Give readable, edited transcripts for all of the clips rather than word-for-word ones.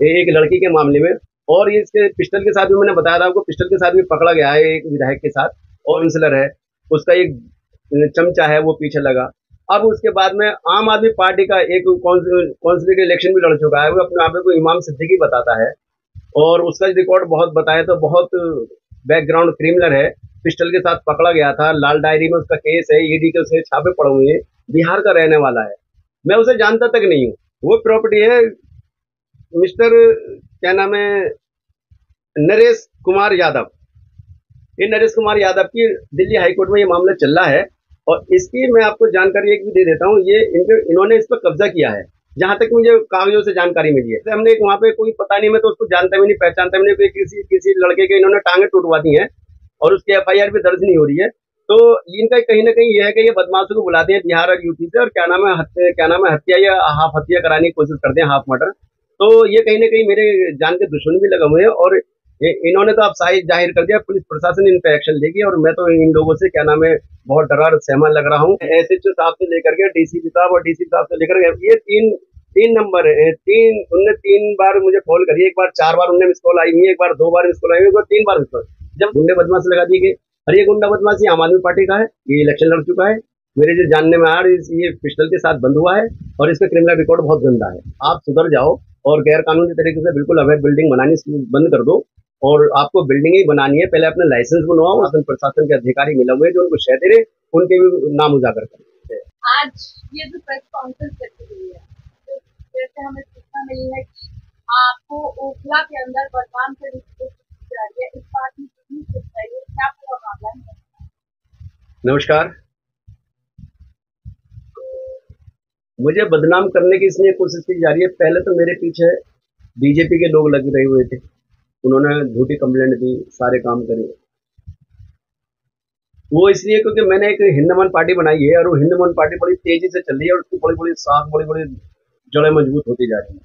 एक लड़की के मामले में। और ये इसके पिस्टल के साथ भी मैंने बताया था आपको, पिस्टल के साथ भी पकड़ा गया है एक विधायक के साथ, और काउंसलर है, उसका एक चमचा है वो पीछे लगा। अब उसके बाद में आम आदमी पार्टी का एक काउंसिलर के इलेक्शन भी लड़ चुका है, वो अपने आप को इमाम सिद्दीकी बताता है, और उसका रिकॉर्ड बहुत बताया तो बहुत बैकग्राउंड क्रिमिनल है। पिस्टल के साथ पकड़ा गया था, लाल डायरी में उसका केस है, ईडी के उसे छापे पड़े हुए हैं, बिहार का रहने वाला है। मैं उसे जानता तक नहीं हूँ। वो प्रॉपर्टी है मिस्टर क्या नाम है, नरेश कुमार यादव। ये नरेश कुमार यादव की दिल्ली हाईकोर्ट में ये मामला चल रहा है, और इसकी मैं आपको जानकारी एक भी दे देता हूँ। ये इन्होंने इस पर कब्जा किया है, जहां तक मुझे कागजों से जानकारी मिली है। हमने वहां पे कोई पता नहीं, मैं तो उसको जानता भी नहीं, पहचानता भी नहीं, किसी किसी लड़के के इन्होंने टांगे टूटवा दी हैं, और उसकी एफआईआर भी दर्ज नहीं हो रही है। तो इनका कहीं ना कहीं यह है कि ये बदमाशों को बुलाते हैं बिहार और यूपी से, और क्या नाम है हत्या या हाफ हत्या कराने की कोशिश करते हैं, हाफ मर्डर। तो ये कहीं ना कहीं मेरे जान के दुश्मन भी लगे हुए हैं, और इन्होंने तो अब साइज जाहिर कर दिया, पुलिस प्रशासन इन पर एक्शन लेगी। और मैं तो इन लोगों से क्या नाम है बहुत डरा और सहमा लग रहा हूँ। एसएचओ साहब से लेकर के डीसीपी साहब, और डीसीपी साहब से लेकर के ये तीन तीन नंबर है, उनने 3 बार मुझे कॉल करी, एक बार 4 बार उनने मिस कॉल आई हुई है, एक बार 2 बार मिस कॉल आई हुई है, एक बार 3 बार मिस कॉल। जब गुंडे बदमाशी लगा दी गई, और ये गुंडा बदमाशी आम आदमी पार्टी का है, ये इलेक्शन लड़ चुका है, मेरे जो जानने में आ रही ये पिस्टल के साथ बंद हुआ है, और इसका क्रिमिनल रिकॉर्ड बहुत गंदा है। आप सुधर जाओ और गैर कानूनी तरीके से बिल्कुल अवैध बिल्डिंग बनानी बंद कर दो, और आपको बिल्डिंग ही बनानी है, पहले अपने लाइसेंस बनवाओ। शासन प्रशासन के अधिकारी मिले हुए जो उनको शह दे रहे, उनके भी नाम उजागर करें। आज ये जो प्रेस कॉन्फ्रेंस रखी हुई है, तो जैसे हमें सूचना मिली है कि आपको ओखला के अंदर बदनाम करने की कोशिश की जा रही है, इस बात में कितनी सच्चाई है, क्या पूरा मामला है? नमस्कार। मुझे बदनाम करने की इसलिए कोशिश की जा रही है, पहले तो मेरे पीछे बीजेपी के लोग लग रहे हुए थे, उन्होंने झूठी कंप्लेंट दी, सारे काम करे। वो इसलिए क्योंकि मैंने एक हिंदमन पार्टी बनाई है, और वो हिंदमन पार्टी बड़ी तेजी से चल रही है, और उसकी बड़ी बड़ी शाख, बड़ी बड़ी जड़ें मजबूत होती जा रही है,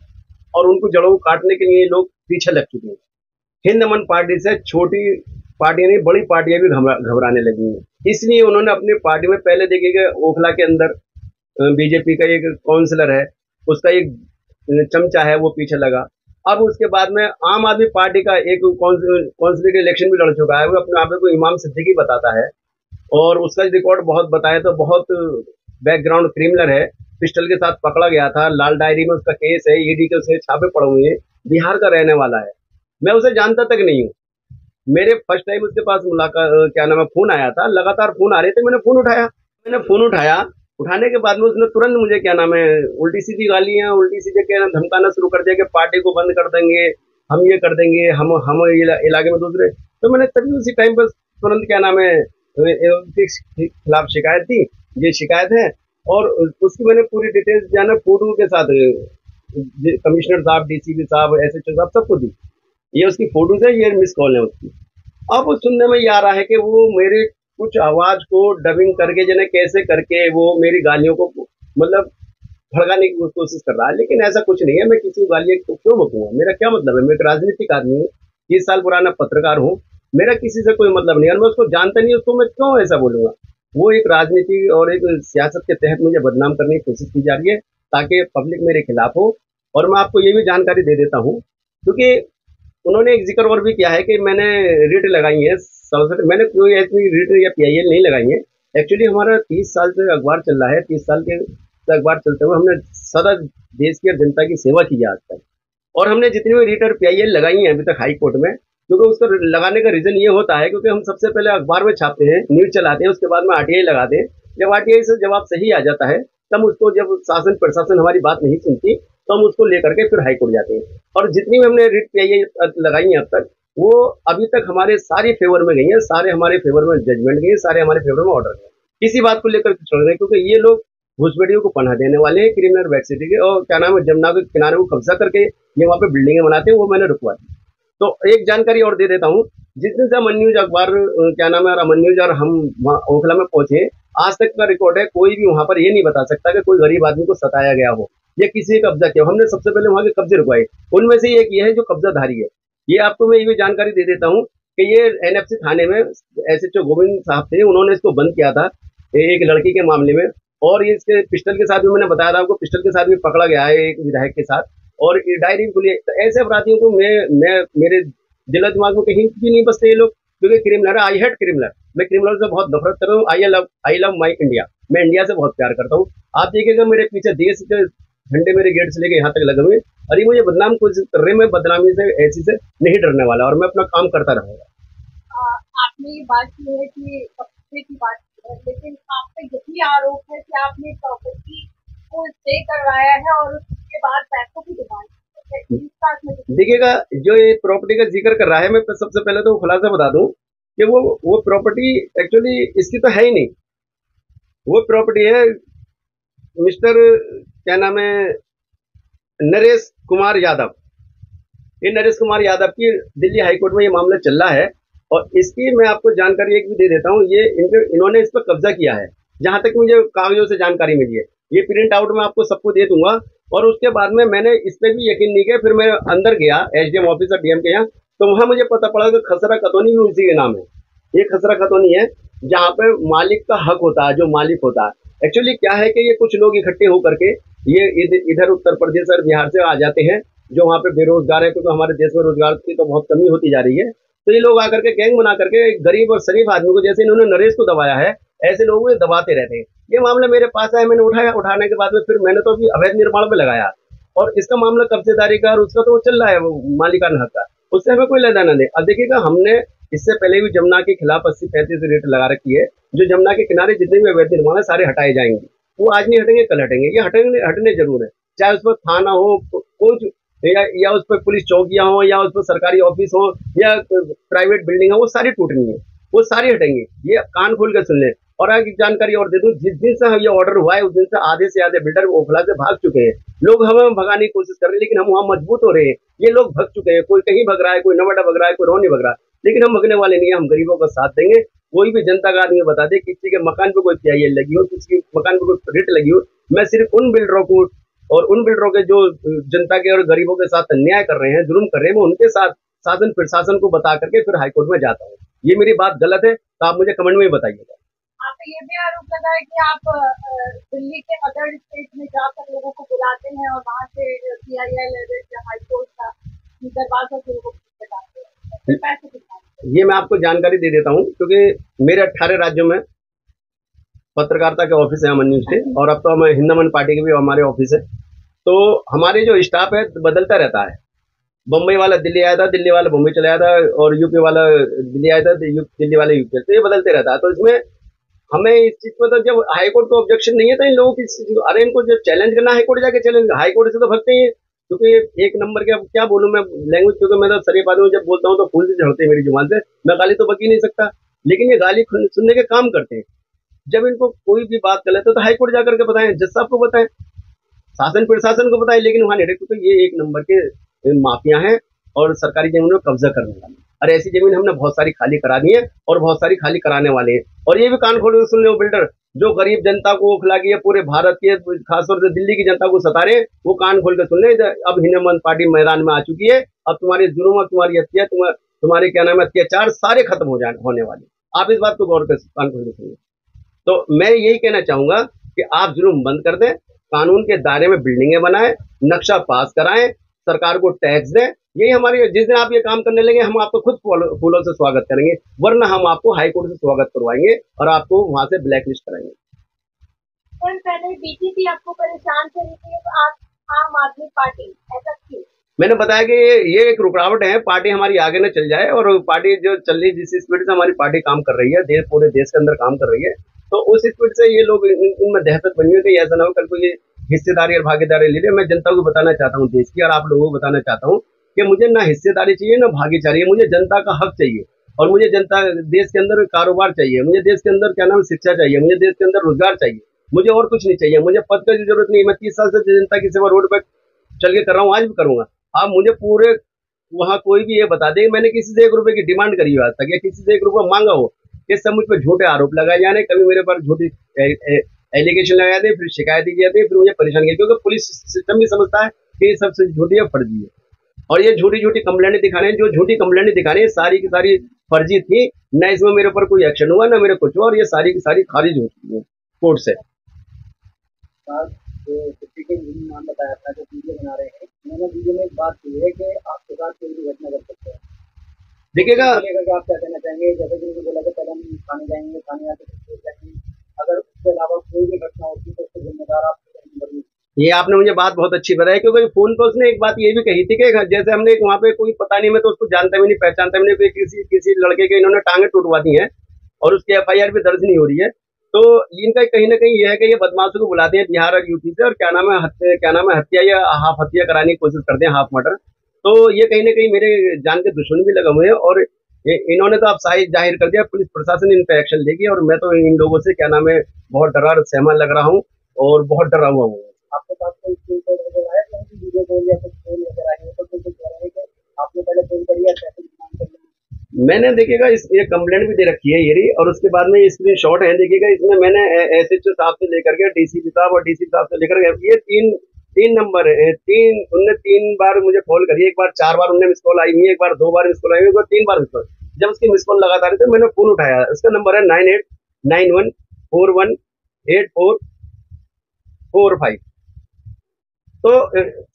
और उनको जड़ों को काटने के लिए लोग पीछे लग चुके हैं। हिंदमन पार्टी से छोटी पार्टियां नहीं, बड़ी पार्टियां भी घबराने लगी हैं। इसलिए उन्होंने अपनी पार्टी में पहले देखिएगा ओखला के अंदर बीजेपी का एक काउंसलर है, उसका एक चमचा है वो पीछे लगा। अब उसके बाद में आम आदमी पार्टी का एक काउंसिलर के इलेक्शन भी लड़ चुका है, वो अपने आप को इमाम सिद्दीकी बताता है, और उसका रिकॉर्ड बहुत बताया तो बहुत बैकग्राउंड क्रिमिनल है। पिस्टल के साथ पकड़ा गया था, लाल डायरी में उसका केस है, ईडी के उसे छापे पड़े हुए हैं, बिहार का रहने वाला है। मैं उसे जानता तक नहीं हूँ। मेरे फर्स्ट टाइम उसके पास मुलाकात क्या नाम है फोन आया था, लगातार फोन आ रहे थे, मैंने फोन उठाया। उठाने के बाद में उसने तुरंत मुझे क्या नाम है उल्टी सीधी गालियां, उल्टी सीधे क्या धमकाना शुरू कर दिया कि पार्टी को बंद कर देंगे, हम ये कर देंगे, हम इलाके में दूसरे। तो मैंने तभी उसी टाइम पर तुरंत क्या नाम है उसके खिलाफ शिकायत दी, ये शिकायत है, और उसकी मैंने पूरी डिटेल्स जाना फोटो के साथ कमिश्नर साहब, डीसीपी साहब, एसएचओ साहब सबको दी। ये उसकी फोटोज है, ये मिस कॉल है उसकी। अब सुनने में ये आ रहा है कि वो मेरे कुछ आवाज को डबिंग करके जने कैसे करके वो मेरी गालियों को मतलब भड़काने की कोशिश कर रहा है, लेकिन ऐसा कुछ नहीं है। मैं किसी गालियों को क्यों बकूंगा, मेरा क्या मतलब है? मैं एक राजनीतिक आदमी हूँ, 30 साल पुराना पत्रकार हूँ, मेरा किसी से कोई मतलब नहीं है, और मैं उसको जानता नहीं, उसको मैं क्यों ऐसा बोलूंगा? वो एक राजनीति और एक सियासत के तहत मुझे बदनाम करने की कोशिश की जा रही है, ताकि पब्लिक मेरे खिलाफ हो। और मैं आपको ये भी जानकारी दे देता हूँ, क्योंकि उन्होंने एक जिक्र और भी किया है कि मैंने रिट लगाई है 67। मैंने कोई ऐसी रिट या पीआईएल नहीं लगाई है। एक्चुअली हमारा 30 साल से अखबार चल रहा है, 30 साल के अखबार चलते हुए हमने सदा देश की और जनता की सेवा की है आज तक, और हमने जितनी भी रिट और पीआईएल लगाई है अभी तक हाई कोर्ट में, क्योंकि उसको लगाने का रीजन ये होता है क्योंकि हम सबसे पहले अखबार में छापते हैं, न्यूज चलाते हैं, उसके बाद में आरटीआई लगाते हैं। जब आरटीआई से जवाब सही आ जाता है, तब उसको जब शासन प्रशासन हमारी बात नहीं सुनती, तो हम उसको लेकर के फिर हाईकोर्ट जाते हैं। और जितनी भी हमने रिट पीआईएल लगाई है अब तक, वो अभी तक हमारे सारे फेवर में गई है, सारे हमारे फेवर में जजमेंट गई है, सारे हमारे फेवर में ऑर्डर गए। किसी बात को लेकर चल रहे हैं, क्योंकि ये लोग घुसपैठियों को पनाह देने वाले हैं, क्रिमिनल वैक्सिटी के, और क्या नाम है जमुना के किनारे को कब्जा करके ये वहाँ पे बिल्डिंगें बनाते हैं, वो मैंने रुकवा दी। तो एक जानकारी और दे देता हूँ, जिस दिन से अमन न्यूज अखबार क्या नाम है अमन न्यूज और हम वहाँ ओखला में पहुंचे, आज तक का रिकॉर्ड है, कोई भी वहां पर ये नहीं बता सकता कि कोई गरीब आदमी को सताया गया हो या किसी का कब्जा किया। हमने सबसे पहले वहां के कब्जे रुकवाए, उनमें से एक ये है जो कब्जाधारी है। ये आपको मैं ये भी जानकारी दे देता हूँ कि ये एनएफसी थाने में एसएचओ गोविंद साहब थे, उन्होंने इसको बंद किया था एक लड़की के मामले में। और ये इसके पिस्टल के साथ भी मैंने बताया था आपको, पिस्टल के साथ भी पकड़ा गया है एक विधायक के साथ, और ये डायरी भी खुली है। तो ऐसे अपराधियों को मैं मेरे दिल दिमाग में कहीं भी नहीं बसते ये लोग, क्योंकि क्रिमिनल है। आई हेट क्रिमिनल, मैं क्रिमिनल से बहुत नफरत कर रहा हूँ। आई लव माई इंडिया, मैं इंडिया से बहुत प्यार करता हूँ। आप देखिएगा मेरे पीछे देश के झंडे मेरे गेट से लेके यहाँ तक लगे हुए। अरे मुझे बदनाम कोशिश कर रहे हैं, मैं बदनामी से ऐसी से नहीं डरने वाला, और मैं अपना काम करता रहूंगा। आपने ये बात की है कि कब्जे की बात की है, लेकिन आप पे यही आरोप है कि आपने प्रॉपर्टी को स्टे करवाया है और उसके बाद पैसों की डिमांड की है। इस बात में देखिएगा, जो ये प्रॉपर्टी का जिक्र कर रहा है, मैं सबसे पहले तो खुलासा बता दूं कि वो प्रॉपर्टी एक्चुअली इसकी तो है ही नहीं। वो प्रॉपर्टी है मिस्टर क्या नाम है, नरेश कुमार यादव। ये नरेश कुमार यादव की दिल्ली हाईकोर्ट में ये मामला चल रहा है, और इसकी मैं आपको जानकारी एक भी दे देता हूँ। ये इन्होंने इस पर कब्जा किया है, जहां तक मुझे कागजों से जानकारी मिली है। ये प्रिंट आउट मैं आपको सबको दे दूंगा। और उसके बाद में मैंने इस पर भी यकीन नहीं किया, फिर मैं अंदर गया एसडीएम ऑफिसर डीएम के यहाँ, तो वहां मुझे पता पड़ा कि खसरा खतौनी भी उसी के नाम है। ये खसरा खतौनी है जहाँ पे मालिक का हक होता है, जो मालिक होता है। एक्चुअली क्या है कि ये कुछ लोग इकट्ठे होकर के ये इधर उत्तर प्रदेश और बिहार से आ जाते हैं, जो वहाँ पे बेरोजगार है, क्योंकि हमारे देश में रोजगार की तो बहुत कमी होती जा रही है। तो ये लोग आकर के गैंग बना करके गरीब और शरीफ आदमी को, जैसे इन्होंने नरेश को दबाया है, ऐसे लोगों को दबाते रहते हैं। ये मामला मेरे पास आया, मैंने उठाया, उठाने के बाद में फिर मैंने तो अभी अवैध निर्माण पे लगाया, और इसका मामला कब्जेदारी का और उसका तो चल रहा है, मालिकाना हक का, उससे हमें कोई लेना ना दे। अब देखिएगा, हमने इससे पहले भी जमुना के खिलाफ 80-35 रेट लगा रखी है। जो जमुना के किनारे जितने भी अवैध निर्माण है सारे हटाए जाएंगे। वो आज नहीं हटेंगे, कल हटेंगे। ये हटने जरूर है, चाहे उस पर थाना हो, कोई या उस पर पुलिस चौकियां हो, या उस पर सरकारी ऑफिस हो, या प्राइवेट बिल्डिंग हो, वो सारी टूटनी है, वो सारी हटेंगे। ये कान खोल कर सुन ले। और आगे जानकारी और दे दूं, जिस दिन से ये ऑर्डर हुआ है उस दिन से आधे से आधे बिल्डर ओखला से भाग चुके हैं। लोग हमें भगाने की कोशिश कर रहे हैं, लेकिन हम वहां मजबूत हो रहे हैं। ये लोग भग चुके हैं, कोई कहीं भग रहा है, कोई नवादा भग रहा है, कोई रोहनी भग रहा है, लेकिन हम भगने वाले नहीं है। हम गरीबों का साथ देंगे। कोई भी जनता का आदमी बता दे, किसी के मकान पे कोई पीआईएल लगी हो, किसी के मकान पे कोई रिट लगी हो, मैं सिर्फ उन बिल्डरों को और उन बिल्डरों के जो जनता के और गरीबों के साथ अन्याय कर रहे हैं, जुल्म कर रहे हैं, मैं उनके साथ शासन प्रशासन को बता करके फिर हाईकोर्ट में जाता हूँ। ये मेरी बात गलत है तो आप मुझे कमेंट में बताइएगा। आपने ये भी आरोप लगाया कि आप दिल्ली के अदर स्टेट में जाकर लोगों को बुलाते हैं और वहाँ से पीआईएल हाईकोर्ट का दरबार पर लोगों को बताते हैं, फिर पैसे दिखाते हैं। ये मैं आपको जानकारी दे देता हूँ, क्योंकि मेरे 18 राज्यों में पत्रकारिता के ऑफिस है अमन न्यूज के, और अब तो हम हिंदमन पार्टी के भी हमारे ऑफिस है। तो हमारे जो स्टाफ है बदलता रहता है। बम्बई वाला दिल्ली आया था, दिल्ली वाला बम्बई चला आया था, और यूपी वाला दिल्ली आया था, दिल्ली वाला यूपी। तो ये बदलते रहता है। तो इसमें हमें इस चीज पर तो जब हाईकोर्ट को ऑब्जेक्शन नहीं है तो इन लोगों की, अरे इनको जब चैलेंज करना हाईकोर्ट जाके चैलेंज, हाईकोर्ट से तो भगते ही, क्योंकि एक नंबर के, अब क्या बोलूं मैं लैंग्वेज, क्योंकि मैं तो शरीफ आदमी जब बोलता हूँ तो फूल से झड़ते मेरी जुबान से। मैं गाली तो बक ही नहीं सकता, लेकिन ये गाली सुनने के काम करते हैं। जब इनको कोई भी बात गलत है तो हाईकोर्ट जाकर के बताएं, जज साहब को बताएं, शासन प्रशासन को बताएं, लेकिन वहां नहीं रहे, क्योंकि ये एक नंबर के माफिया हैं और सरकारी जमीनों पर कब्जा करने वाले। और ऐसी जमीन हमने बहुत सारी खाली करा दी है, और बहुत सारी खाली कराने वाले हैं। और ये भी कान खोल के सुन लो, बिल्डर जो गरीब जनता को खिला के पूरे भारत के, खासतौर से दिल्ली की जनता को सता रहे, वो कान खोल के सुन ले। अब हिंदमन पार्टी मैदान में आ चुकी है। अब तुम्हारी जुर्म और तुम्हारी हत्या, तुम्हारे क्या नाम है, अत्याचार सारे खत्म होने वाले। आप इस बात को गौर कर, कान खोल के सुनिए। तो मैं यही कहना चाहूंगा कि आप जुर्म बंद कर दें, कानून के दायरे में बिल्डिंगें बनाएं, नक्शा पास कराएं, सरकार को टैक्स दें। यही हमारी, जिस दिन आप ये काम करने लगे हम आपको खुद फूलों से स्वागत करेंगे, वरना हम आपको हाईकोर्ट से स्वागत करवाएंगे और आपको वहां से ब्लैक लिस्ट कराएंगे। पहले बीजेपी आपको परेशान कर रही थी, तो आप आम आदमी पार्टी, ऐसा क्यों? मैंने बताया कि ये एक रुकावट है, पार्टी हमारी आगे न चल जाए। और पार्टी जो चल रही, जिस स्पीड से हमारी पार्टी काम कर रही है, पूरे देश के अंदर काम कर रही है, तो उस स्पीड से ये लोग इनमें दहशत बनी हुई है। ऐसा ना हो कल को ये हिस्सेदारी और भागीदारी ले ले। मैं जनता को बताना चाहता हूँ देश की, और आप लोगों को बताना चाहता हूँ कि मुझे ना हिस्सेदारी चाहिए ना भागीदारी, मुझे जनता का हक चाहिए। और मुझे जनता, देश के अंदर कारोबार चाहिए, मुझे देश के अंदर क्या नाम शिक्षा चाहिए, मुझे देश के अंदर रोजगार चाहिए, मुझे और कुछ नहीं चाहिए। मुझे पद की जरूरत नहीं। मैं 30 साल से जनता की सेवा रोड पर चल के कर रहा हूँ, आज भी करूंगा। आप मुझे पूरे वहां कोई भी ये बता दे मैंने किसी से 1 रुपए की डिमांड करी हो आज तक, या किसी से 1 रुपया मांगा हो। इस सब मुझ पर झूठे आरोप लगाए जाने, कभी मेरे पर झूठी एलिगेशन लगाए थे, फिर शिकायत दी जाती है, फिर मुझे परेशान किया, क्योंकि पुलिस सिस्टम भी समझता है कि ये सबसे झूठी है, फर्जी है। और ये झूठी कंप्लेंट दिखाने, जो झूठी कंप्लेंट दिखाने सारी की सारी फर्जी थी। न इसमें मेरे ऊपर कोई एक्शन हुआ, न मेरे कुछ हुआ, और ये सारी की सारी खारिज हो चुकी है कोर्ट से। जो छुट्टी के नाम बताया था, जो वीडियो बना रहे हैं, उन्होंने वीडियो में एक बात की है कि आपके साथ कोई भी घटना कर सकते हैं। देखिएगा, इसको लेकर के आप क्या कहना चाहेंगे? जैसे कि उन्होंने बोला कि पहले हम थाने जाएंगे, थाने आके कुछ जाएंगे, अगर उसके अलावा कोई भी घटना होती है तो उसके जिम्मेदार आप बनेंगे। ये आपने मुझे बात बहुत अच्छी बताई, क्योंकि फोन पर उसने एक बात ये भी कही थी कि जैसे हमने वहाँ पे कोई पता नहीं, मैं तो उसको जानता भी नहीं पहचानता भी नहीं, कोई किसी किसी लड़के के इन्होंने टांगे टूटवा दी हैं और उसकी एफआईआर भी दर्ज नहीं हो रही है। तो इनका कहीं ना कहीं ये है कि ये बदमाशों को बुलाते हैं बिहार और यूपी से, और क्या नाम है हत्या या हाफ हत्या कराने की कोशिश करते हैं, हाफ मर्डर। तो ये कहीं ना कहीं मेरे जान के दुश्मन भी लगे हुए हैं, और इन्होंने तो अब साइज जाहिर कर दिया, पुलिस प्रशासन इन पर एक्शन लेगी, और मैं तो इन लोगों से क्या नाम है बहुत डरा और सहमा लग रहा हूँ और बहुत डरा हुआ हूँ। आपके पास कोई स्क्रीनशॉट वगैरह है, कौन सी वीडियो कॉल या कुछ कॉल वगैरह आई है तो कुछ कह रहे हैं कि आपने पहले फोन करिए, कैसे डिमांड कर लेंगे? मैंने देखिएगा इस ये कंप्लेंट भी दे रखी है ये, और उसके बाद में स्क्रीन शॉट है, देखिएगा इसमें मैंने एसएचओ साहब से लेकर के डीसीपी साहब और डीसी साहब से लेकर के ये तीन तीन नंबर है, उनने 3 बार मुझे कॉल करी, एक बार 4 बार उनने मिस कॉल आई हुई है, एक बार 2 बार मिस कॉल आई हुई है, एक बार 3 बार मिस कॉल। जब उसकी मिस कॉल लगातार थी तो मैंने फोन उठाया, उसका नंबर है 9891418445, तो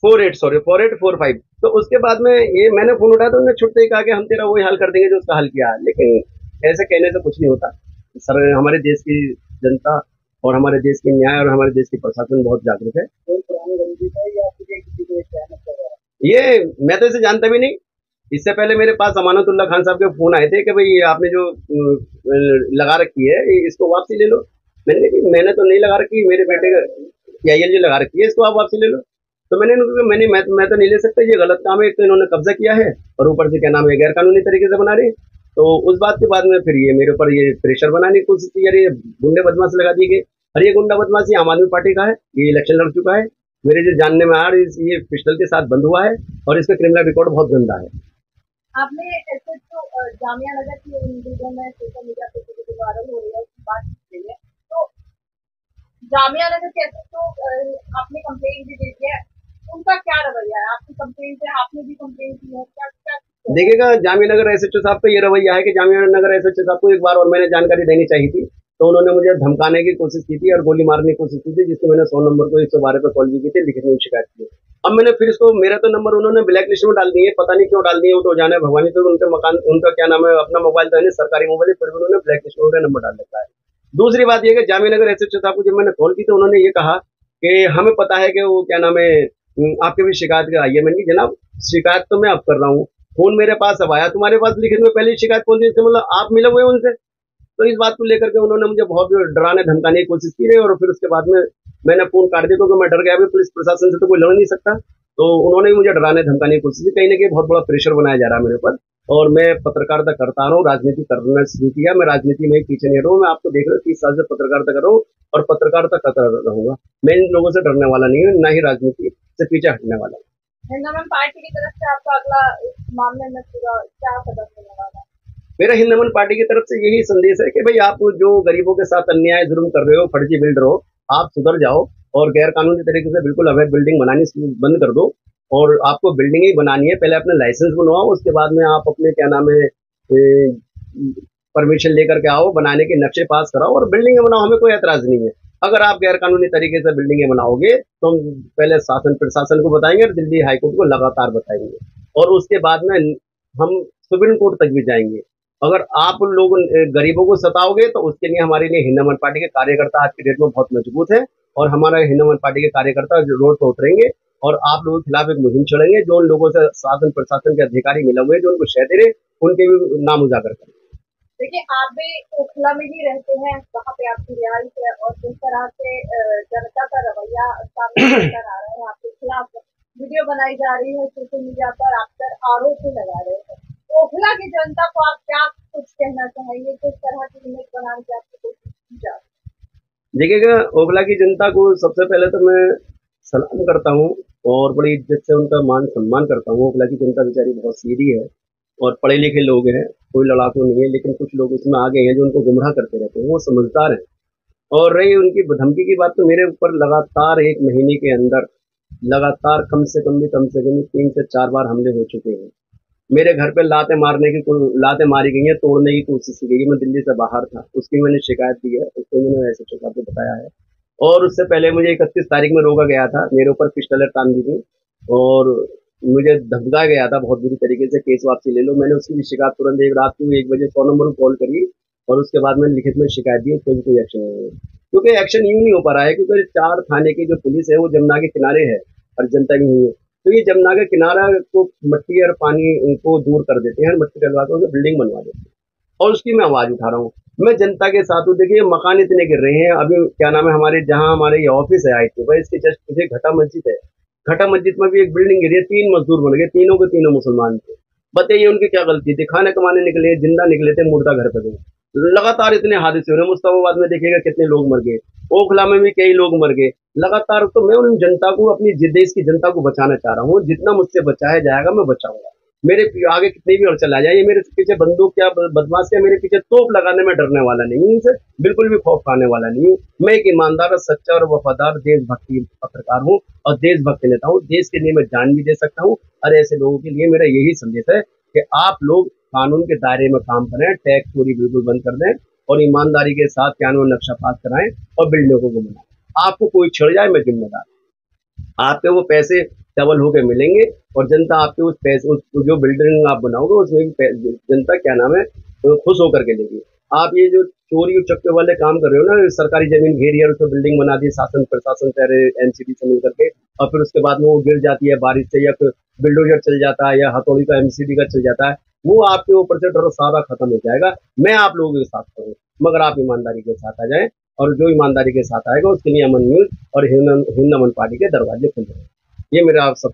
4845। तो उसके बाद में ये मैंने फोन उठाया तो उन्होंने छुट्टे ही कहा कि हम तेरा वही हल कर देंगे जो उसका हल किया है। लेकिन ऐसे कहने से कुछ नहीं होता सर, हमारे देश की जनता और हमारे देश की न्याय और हमारे देश की प्रशासन बहुत जागरूक है। कोई पुरानी रंजिश है या फिर किसी को सहमत कर रहा है? ये मैं तो इसे जानता भी नहीं। इससे पहले मेरे पास अमानतुल्लाह खान साहब के फोन आए थे कि भाई आपने जो लगा रखी है इसको वापसी ले लो। मैंने कहा मैंने तो नहीं लगा रखी, मेरे बेटे का PIL लगा रखी है, इसको आप वापसी ले लो। तो मैंने इनको कहा, मैं तो नहीं ले सकता, ये गलत काम है, एक तो इन्होंने कब्जा किया है और ऊपर से क्या नाम है गैर कानूनी तरीके से बना रहे। तो उस बात के बाद में फिर ये मेरे ऊपर ये प्रेशर बनाने की कोशिश की, यार ये गुंडे बदमाश लगा दिए गए। और ये गुंडा बदमाशी आम आदमी पार्टी का है, ये इलेक्शन लड़ चुका है, मेरे जो जानने में आ रही ये पिस्टल के साथ बंद हुआ है और इसका क्रिमिनल रिकॉर्ड बहुत गंदा है। आपने ऐसे तो जामिया नगर की वीडियो में सोशल मीडिया पे जो वायरल हो रही है उसकी बात की गई है, तो जामिया नगर कैसे तो आपने कंप्लेंट भी दी है, उनका क्या रवैया है? आपकी कंप्लेंट है, आपने भी कंप्लेंट की है, क्या क्या? देखिएगा, जामिया नगर SHO साहब का ये रवैया है कि जामिया नगर SHO साहब को एक बार और मैंने जानकारी देनी चाहिए थी, तो उन्होंने मुझे धमकाने की कोशिश की थी और गोली मारने की कोशिश की थी, जिसको मैंने 100 नंबर को 112 पे कॉल भी की थी, लिखित में शिकायत की। अब मैंने फिर इसको मेरा तो नंबर उन्होंने ब्लैक लिस्ट में डाल दिए, पता नहीं क्यों डाल दिए, वो तो जाने भगवानी। तो उनके मकान उनका क्या नाम है अपना मोबाइल तो है नहीं, सरकारी मोबाइल है, फिर भी उन्होंने ब्लैक लिस्ट में नंबर डाल रखा है। दूसरी बात यह कि जामिया नगर SHO साहब को जब मैंने कॉल की तो उन्होंने ये कहा कि हमें पता है कि वो क्या नाम है आपके भी शिकायत आई है। मैंने जनाब शिकायत तो मैं अब कर रहा हूँ, फोन मेरे पास अब आया, तुम्हारे पास लिखित में पहले शिकायत कौन सी, मतलब आप मिले हुए उनसे। तो इस बात को लेकर के उन्होंने मुझे बहुत डराने धमकाने की कोशिश की है, और फिर उसके बाद में मैंने फोन काट दिया क्योंकि मैं डर गया, पुलिस प्रशासन से तो कोई लड़ नहीं सकता। तो उन्होंने मुझे डराने धमकाने की कोशिश की, कहीं ना कहीं बहुत बड़ा प्रेशर बनाया जा रहा है मेरे ऊपर। और मैं पत्रकारिता करता रहा हूँ, राजनीति करना शुरू किया, मैं राजनीति में पीछे नहीं रहूँ। मैं आपको देख रहा हूँ 30 साल से पत्रकारिता कर रहा हूँ और पत्रकारिता करता रहूंगा। मैं इन लोगों से डरने वाला नहीं हूँ, ना ही राजनीति से पीछे हटने वाला हूँ। हिंदुमन पार्टी की तरफ से आपका अगला इस मामले में पूरा क्या कदम होने वाला है? मेरा हिंदुमन पार्टी की तरफ से यही संदेश है कि भाई आप जो गरीबों के साथ अन्याय जुर्म कर रहे हो, फर्जी बिल्डर हो, आप सुधर जाओ और गैर कानूनी तरीके से बिल्कुल अवैध बिल्डिंग बनानी बंद कर दो। और आपको बिल्डिंग ही बनानी है, पहले अपने लाइसेंस बनवाओ, उसके बाद में आप अपने क्या नाम है परमिशन लेकर के आओ, बनाने के नक्शे पास कराओ और बिल्डिंगें बनाओ, हमें कोई एतराज नहीं है। अगर आप गैर कानूनी तरीके से बिल्डिंगें बनाओगे तो हम पहले शासन प्रशासन को बताएंगे और दिल्ली हाईकोर्ट को लगातार बताएंगे, और उसके बाद में हम सुप्रीम कोर्ट तक भी जाएंगे। अगर आप लोग गरीबों को सताओगे तो उसके लिए हमारे लिए हिंदुमन पार्टी के कार्यकर्ता आज की डेट में बहुत मजबूत है, और हमारे हिंदुमन पार्टी के कार्यकर्ता रोड पर उतरेंगे और आप लोगों के खिलाफ एक मुहिम चलेंगे। जो उन लोगों से शासन प्रशासन के अधिकारी मिले हुए जो उनको शह दे रहे, उनके भी नाम उजागर करें। देखिए, आप भी ओखला में ही रहते हैं, वहाँ पे आपकी रिहाइश है, और जिस तरह से जनता का रवैया सामने नजर आ रहा है, आपके खिलाफ वीडियो बनाई जा रही है सोशल मीडिया पर, आप पर आरोप भी लगा रहे हैं, ओखला की जनता को आप क्या कुछ कहना चाहेंगे? किस तरह की इमेज बनाने की आपकी कोशिश की जा रही है? देखिएगा, ओखला की जनता को सबसे पहले तो मैं सलाम करता हूँ और बड़ी इज्जत से उनका मान सम्मान करता हूँ। ओखला की जनता बेचारी बहुत सीधी है और पढ़े लिखे लोग हैं, कोई लड़ाकू नहीं है, लेकिन कुछ लोग उसमें आगे हैं जो उनको गुमराह करते रहते हैं, वो समझदार हैं। और रही उनकी धमकी की बात, तो मेरे ऊपर लगातार 1 महीने के अंदर लगातार कम से कम 3 से 4 बार हमले हो चुके हैं। मेरे घर पे लातें मारी गई हैं, तोड़ने की कोशिश की गई है। मैं दिल्ली से बाहर था, उसकी मैंने शिकायत दी है, उसको मैंने SHO साहब को बताया है। और उससे पहले मुझे 31 तारीख में रोका गया था, मेरे ऊपर पिस्टलें तान दी थी और मुझे धमकाया गया था बहुत बुरी तरीके से, केस वापसी ले लो। मैंने उसकी भी शिकायत तुरंत एक रात को 1 बजे 100 नंबर को कॉल करी और उसके बाद मैंने लिखित में शिकायत दी, कोई कोई एक्शन नहीं हुआ। क्योंकि एक्शन यूं नहीं हो पा रहा है, क्योंकि 4 थाने की जो पुलिस है वो जमुना के किनारे है और जनता की हुई है, तो ये जमुना के किनारा को मट्टी और पानी को दूर कर देते हैं, मट्टी डलवा के उसे बिल्डिंग बनवा देते हैं और उसकी मैं आवाज उठा रहा हूँ। मैं जनता के साथ हूँ। देखिए मकान इतने गिर रहे हैं, अभी क्या नाम है हमारे जहाँ हमारे ये ऑफिस है IT पर, इसके जस्ट पीछे घटा मस्जिद है, घटा मस्जिद में भी एक बिल्डिंग गिरी है, 3 मजदूर बन गए, तीनों के तीनों मुसलमान थे। बताइए उनकी क्या गलती थी? खाने कमाने निकले, जिंदा निकले थे, मुर्दा घर पे गए। लगातार इतने हादसे हो रहे हैं, मुस्ताफाबाद में देखिएगा कितने लोग मर गए, ओखला में भी कई लोग मर गए लगातार। तो मैं उन जनता को, अपनी देश की जनता को बचाना चाह रहा हूँ, जितना मुझसे बचाया जाएगा मैं बचाऊंगा। मेरे आगे कितनी भी अड़चन आ जाए, ये मेरे पीछे बंदूक क्या बदमाश क्या मेरे पीछे तोप लगाने में डरने वाला नहीं हूँ, इनसे बिल्कुल भी खौफ खाने वाला नहीं हूँ। मैं एक ईमानदार, सच्चा और वफादार देशभक्ति पत्रकार हूँ और देशभक्त नेता हूँ। देश के लिए मैं जान भी दे सकता हूँ और ऐसे लोगों के लिए मेरा यही संदेश है कि आप लोग कानून के दायरे में काम करें, टैक्स चोरी बिल्कुल बंद कर दें और ईमानदारी के साथ कानून नक्शा पास कराएं और बिल्डिंगों को बनाएं। आपको कोई छिड़ जाए मैं जिम्मेदार, आपके वो पैसे डबल होके मिलेंगे और जनता आपके उस पैसे, उस जो बिल्डिंग आप बनाओगे उसमें भी जनता क्या नाम है तो खुश होकर के लेगी। आप ये जो चोरी और चक्के वाले काम कर रहे हो ना, सरकारी जमीन घेरी है, उसमें बिल्डिंग बना दी, शासन प्रशासन शहर MCD से मिल करके, और फिर उसके बाद में वो गिर जाती है बारिश से, या फिर बिल्डोजर चल जाता है या हथौड़ी का MCD का चल जाता है, वो आपके ऊपर से डर सारा खत्म हो जाएगा। मैं आप लोगों के साथ करूँ, मगर आप ईमानदारी के साथ आ जाए और जो ईमानदारी के साथ आएगा उसके लिए अमन न्यूज और हिंद अमन पार्टी के दरवाजे खुल जाएंगे। ये मेरा आप सब